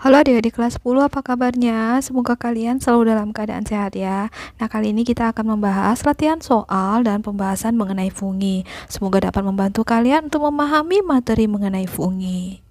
Halo adik-adik kelas 10, apa kabarnya? Semoga kalian selalu dalam keadaan sehat ya. Nah, kali ini kita akan membahas latihan soal dan pembahasan mengenai fungi. Semoga dapat membantu kalian untuk memahami materi mengenai fungi.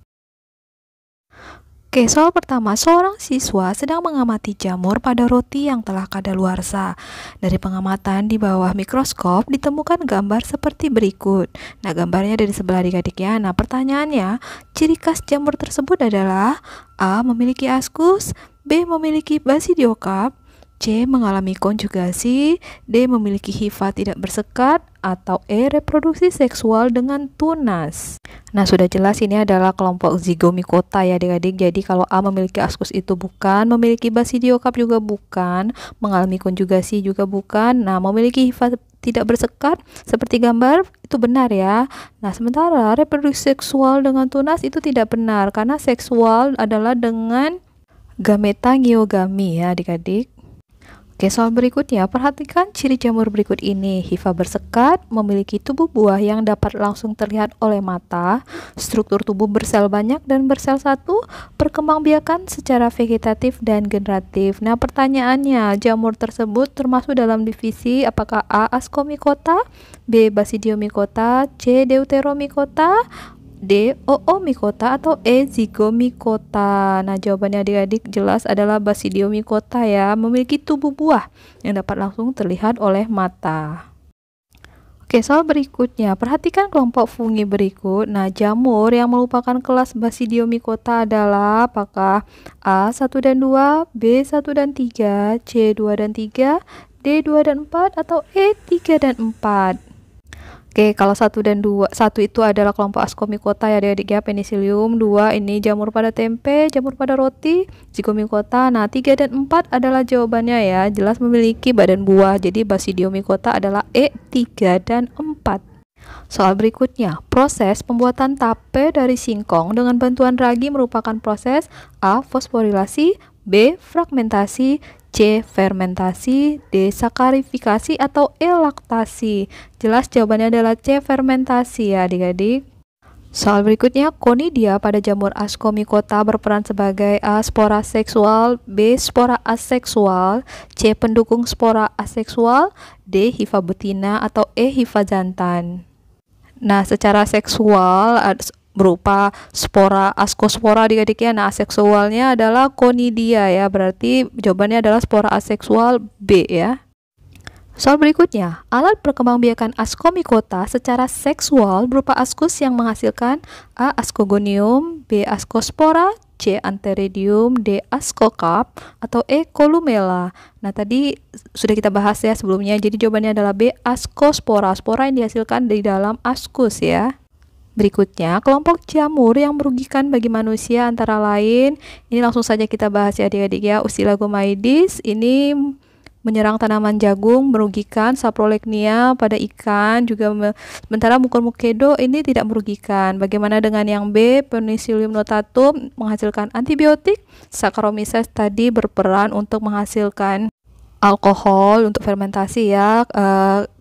Oke, soal pertama, seorang siswa sedang mengamati jamur pada roti yang telah kadaluarsa. Dari pengamatan di bawah mikroskop ditemukan gambar seperti berikut. Nah, gambarnya dari sebelah adik-adik ya. Nah, pertanyaannya, ciri khas jamur tersebut adalah A. Memiliki askus, B. Memiliki basidiokap, C. Mengalami konjugasi, D. Memiliki hifa tidak bersekat, atau E. Reproduksi seksual dengan tunas. Nah, sudah jelas ini adalah kelompok zygomicota ya adik-adik. Jadi kalau A memiliki askus itu bukan, memiliki basidiokap juga bukan, mengalami konjugasi juga bukan. Nah, memiliki hifa tidak bersekat seperti gambar itu benar ya. Nah, sementara reproduksi seksual dengan tunas itu tidak benar karena seksual adalah dengan gameta geogami ya adik-adik. Oke, soal berikutnya, perhatikan ciri jamur berikut ini. Hifa bersekat, memiliki tubuh buah yang dapat langsung terlihat oleh mata, struktur tubuh bersel banyak dan bersel satu, perkembangbiakan secara vegetatif dan generatif. Nah, pertanyaannya, jamur tersebut termasuk dalam divisi apakah A. Ascomycota, B. Basidiomycota, C. Deuteromycota, D. Oomycota, atau E. Zygomicota. Nah, jawabannya adik-adik jelas adalah Basidiomycota ya, memiliki tubuh buah yang dapat langsung terlihat oleh mata. Oke, soal berikutnya, perhatikan kelompok fungi berikut. Nah, jamur yang merupakan kelas Basidiomycota adalah apakah A. 1 dan 2, B. 1 dan 3, C. 2 dan 3, D. 2 dan 4, atau E. 3 dan 4. Oke, kalau 1 dan 2, 1 itu adalah kelompok Ascomycota ya adik-adik ya, Penicillium. 2 ini jamur pada tempe, jamur pada roti, Zygomicota. Nah, 3 dan 4 adalah jawabannya ya, jelas memiliki badan buah. Jadi Basidiomycota adalah E, 3 dan 4. Soal berikutnya, proses pembuatan tape dari singkong dengan bantuan ragi merupakan proses A. Fosforilasi, B. Fragmentasi, C. Fermentasi, D. Sakarifikasi, atau E. Laktasi. Jelas jawabannya adalah C. Fermentasi ya adik-adik. Soal berikutnya, konidia pada jamur Ascomycota berperan sebagai A. Spora seksual, B. Spora aseksual, C. Pendukung spora aseksual, D. Hifa betina, atau E. Hifa jantan. Nah, secara seksual berupa spora askospora adik-adik ya. Nah, aseksualnya adalah konidia ya, berarti jawabannya adalah spora aseksual B ya. Soal berikutnya, alat perkembangbiakan Ascomycota secara seksual berupa askus yang menghasilkan A. Ascogonium, B. Ascospora, C. Antheridium, D. Ascocap, atau E. Columella. Nah, tadi sudah kita bahas ya sebelumnya, jadi jawabannya adalah B. Ascospora, spora yang dihasilkan di dalam askus ya. Berikutnya, kelompok jamur yang merugikan bagi manusia antara lain, ini langsung saja kita bahas ya adik-adik ya. Usilagomaides ini menyerang tanaman jagung, merugikan. Saprolegnia pada ikan juga, sementara Mucormucedo ini tidak merugikan. Bagaimana dengan yang B, Penicillium notatum menghasilkan antibiotik, Saccharomyces tadi berperan untuk menghasilkan alkohol untuk fermentasi ya.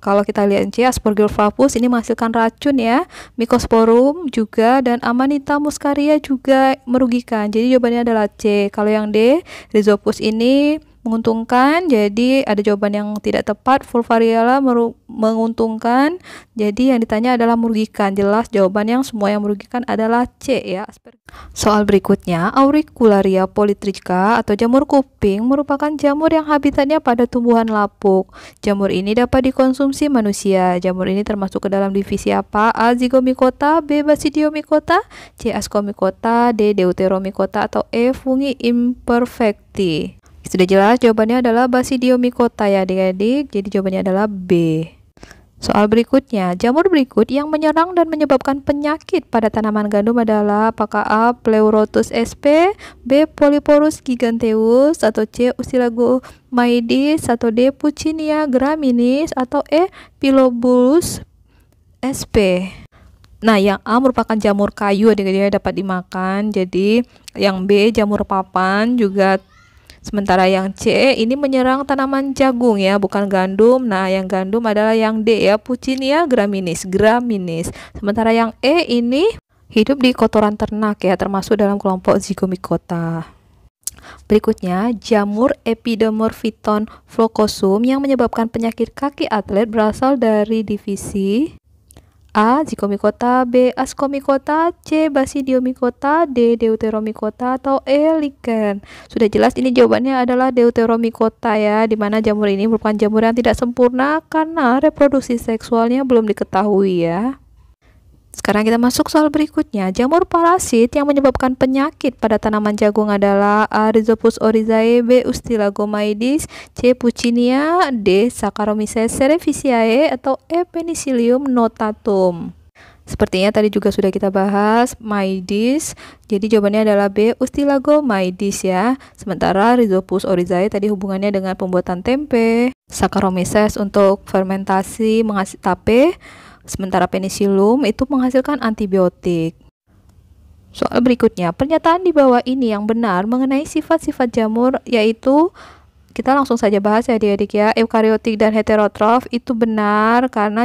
Kalau kita lihat C, Aspergillus ini menghasilkan racun ya. Mycosporum juga, dan Amanita muscaria juga merugikan. Jadi jawabannya adalah C. Kalau yang D, Rhizopus ini menguntungkan, jadi ada jawaban yang tidak tepat. Fulvariella menguntungkan, jadi yang ditanya adalah merugikan. Jelas jawaban yang semua yang merugikan adalah C ya. Soal berikutnya, Auricularia polytricha atau jamur kuping merupakan jamur yang habitatnya pada tumbuhan lapuk. Jamur ini dapat dikonsumsi manusia. Jamur ini termasuk ke dalam divisi apa? A. Zygomicota, B. Basidiomycota, C. Ascomycota, D. Deuteromycota, atau E. Fungi imperfecti. Sudah jelas jawabannya adalah Basidiomycota ya adik-adik, jadi jawabannya adalah B. Soal berikutnya, jamur berikut yang menyerang dan menyebabkan penyakit pada tanaman gandum adalah apakah A. Pleurotus sp, B. Polyporus giganteus, atau C. Usilagomaides, atau D. Puccinia graminis, atau E. Pilobulus sp. Nah, yang A merupakan jamur kayu adik-adik dapat dimakan, jadi yang B jamur papan juga. Sementara yang C ini menyerang tanaman jagung ya, bukan gandum. Nah, yang gandum adalah yang D ya, Puccinia graminis. Sementara yang E ini hidup di kotoran ternak ya, termasuk dalam kelompok Zygomicota. Berikutnya, jamur Epidermophyton flocosum yang menyebabkan penyakit kaki atlet berasal dari divisi A. Zygomicota, B. Ascomycota, C. Basidiomycota, D. Deuteromycota, atau E. Lichen. Sudah jelas ini jawabannya adalah Deuteromycota ya, dimana jamur ini merupakan jamur yang tidak sempurna karena reproduksi seksualnya belum diketahui ya. Sekarang kita masuk soal berikutnya. Jamur parasit yang menyebabkan penyakit pada tanaman jagung adalah A. Rhizopus oryzae, B. Ustilagomaides, C. Puccinia, D. Saccharomyces cerevisiae, atau E. Penicillium notatum. Sepertinya tadi juga sudah kita bahas Maides, jadi jawabannya adalah B. Ustilagomaides ya. Sementara Rhizopus oryzae tadi hubungannya dengan pembuatan tempe, Saccharomyces untuk fermentasi menghasilkan tape, sementara Penicillium itu menghasilkan antibiotik. Soal berikutnya, pernyataan di bawah ini yang benar mengenai sifat-sifat jamur, yaitu kita langsung saja bahas ya adik-adik ya. Eukariotik dan heterotrof itu benar karena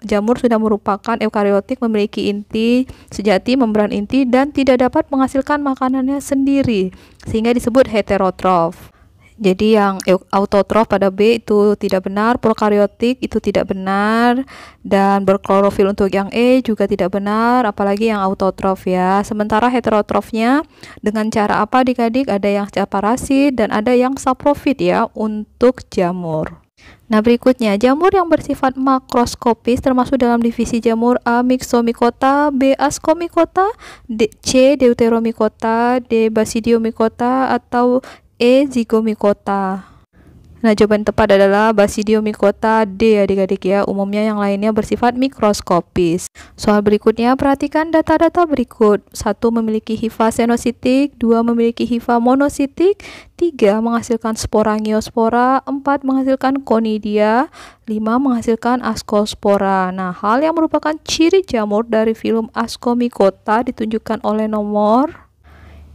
jamur sudah merupakan eukariotik, memiliki inti sejati, membran inti, dan tidak dapat menghasilkan makanannya sendiri, sehingga disebut heterotrof. Jadi yang autotrof pada B itu tidak benar, prokariotik itu tidak benar, dan berklorofil untuk yang E juga tidak benar, apalagi yang autotrof ya. Sementara heterotrofnya dengan cara apa adik-adik? Ada yang parasit dan ada yang saprofit ya untuk jamur. Nah berikutnya, jamur yang bersifat makroskopis termasuk dalam divisi jamur A. Myxomycota, B. Ascomycota, C. Deuteromycota, D. Basidiomycota, atau E. Zygomicota. Nah jawaban tepat adalah Basidiomycota D adik-adik ya. Umumnya yang lainnya bersifat mikroskopis. Soal berikutnya, perhatikan data-data berikut. 1. Memiliki hifa senositik, 2. Memiliki hifa monositik, 3. Menghasilkan spora ngiospora, 4. Menghasilkan conidia, 5. Menghasilkan ascospora. Nah, hal yang merupakan ciri jamur dari filum Ascomycota ditunjukkan oleh nomor.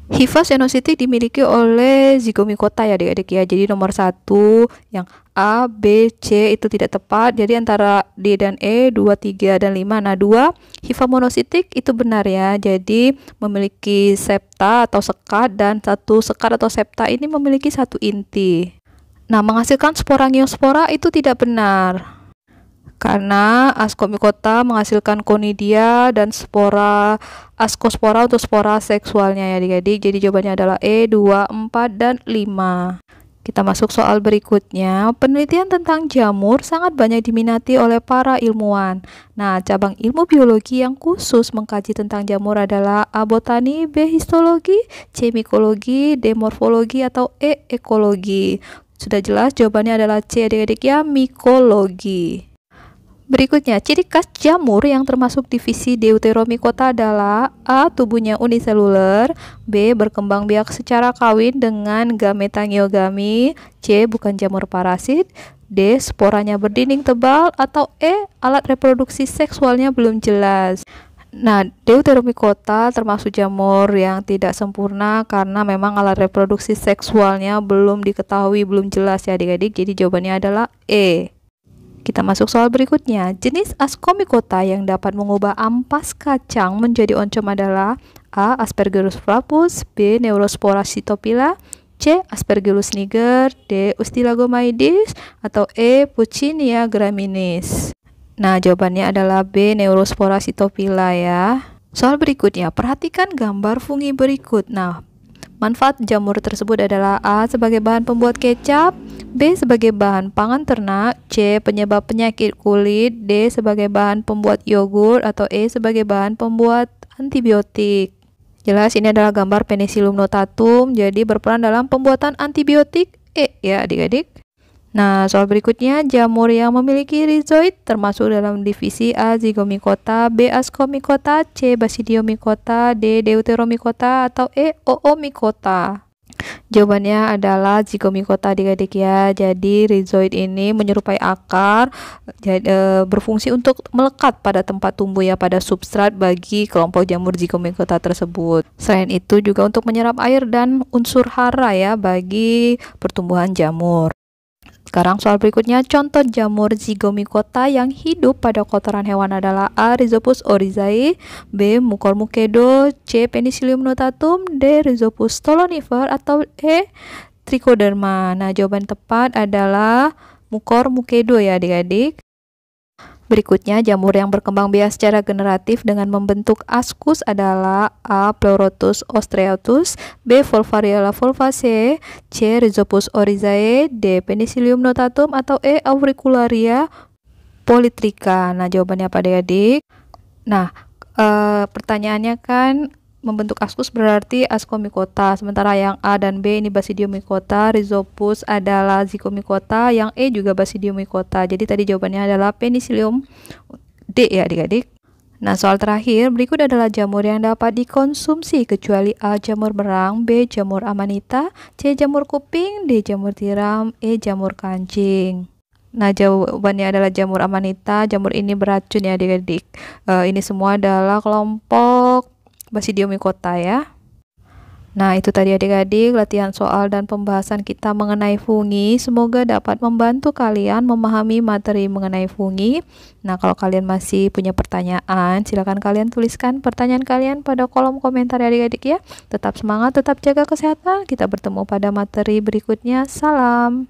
Hifa senositik dimiliki oleh Zygomicota ya adik-adik ya. Jadi nomor 1 yang A, B, C itu tidak tepat. Jadi antara D dan E, 2, 3, dan 5. Nah 2, hifa monositik itu benar ya. Jadi memiliki septa atau sekat, dan satu sekat atau septa ini memiliki satu inti. Nah menghasilkan spora ngiospora itu tidak benar, karena Ascomycota menghasilkan conidia dan spora ascospora untuk spora seksualnya ya adik-adik. Jadi jawabannya adalah E, 2, 4, dan 5. Kita masuk soal berikutnya. Penelitian tentang jamur sangat banyak diminati oleh para ilmuwan. Nah, cabang ilmu biologi yang khusus mengkaji tentang jamur adalah A. Botani, B. Histologi, C. Mikologi, D. Morfologi, atau E. Ekologi. Sudah jelas jawabannya adalah C adik-adik ya, mikologi. Berikutnya, ciri khas jamur yang termasuk divisi Deuteromycota adalah A. Tubuhnya uniseluler, B. Berkembang biak secara kawin dengan gametangiogamie, C. Bukan jamur parasit, D. Sporanya berdinding tebal, atau E. Alat reproduksi seksualnya belum jelas. Nah, Deuteromycota termasuk jamur yang tidak sempurna karena memang alat reproduksi seksualnya belum diketahui, belum jelas ya adik-adik. Jadi jawabannya adalah E. Kita masuk soal berikutnya. Jenis Ascomycota yang dapat mengubah ampas kacang menjadi oncom adalah A. Aspergillus flavus, B. Neurospora cytopila, C. Aspergillus niger, D. Ustilagomaides, atau E. Puccinia graminis. Nah, jawabannya adalah B. Neurospora cytopila ya. Soal berikutnya, perhatikan gambar fungi berikut. Nah, manfaat jamur tersebut adalah A. Sebagai bahan pembuat kecap, B. Sebagai bahan pangan ternak, C. Penyebab penyakit kulit, D. Sebagai bahan pembuat yogurt, atau E. Sebagai bahan pembuat antibiotik. Jelas ini adalah gambar Penicillium notatum, jadi berperan dalam pembuatan antibiotik E ya adik-adik. Nah, soal berikutnya, jamur yang memiliki rhizoid termasuk dalam divisi A. Zygomicota, B. Ascomycota, C. Basidiomycota, D. Deuteromycota, atau E. Oomycota. Jawabannya adalah Zygomicota adik-adik ya. Jadi rhizoid ini menyerupai akar, berfungsi untuk melekat pada tempat tumbuh ya, pada substrat bagi kelompok jamur Zygomicota tersebut. Selain itu juga untuk menyerap air dan unsur hara ya bagi pertumbuhan jamur. Sekarang soal berikutnya, contoh jamur zygomicota yang hidup pada kotoran hewan adalah A. Rhizopus oryzae, B. Mucormucedo, C. Penicillium notatum, D. Rhizopus stolonifer, atau E. Trichoderma. Nah, jawaban tepat adalah Mucormucedo ya adik-adik. Berikutnya, jamur yang berkembang biak secara generatif dengan membentuk askus adalah A. Pleurotus ostreatus, B. Volvariella volvaceae, C. Rhizopus oryzae, D. Penicillium notatum, atau E. Auricularia polytricha. Nah, jawabannya apa adik-adik? Nah, pertanyaannya kan membentuk askus berarti ascomycota, sementara yang A dan B ini Basidiomycota, Rhizopus adalah Zygomicota, yang E juga Basidiomycota. Jadi tadi jawabannya adalah Penicillium D ya adik-adik. Nah, soal terakhir, berikut adalah jamur yang dapat dikonsumsi kecuali A. Jamur merang, B. Jamur amanita, C. Jamur kuping, D. Jamur tiram, E. Jamur kancing. Nah, jawabannya adalah jamur amanita. Jamur ini beracun ya adik-adik. Ini semua adalah kelompok Basidiomycota ya. Nah, itu tadi adik-adik latihan soal dan pembahasan kita mengenai fungi. Semoga dapat membantu kalian memahami materi mengenai fungi. Nah, kalau kalian masih punya pertanyaan, silakan kalian tuliskan pertanyaan kalian pada kolom komentar ya adik-adik ya. Tetap semangat, tetap jaga kesehatan. Kita bertemu pada materi berikutnya. Salam.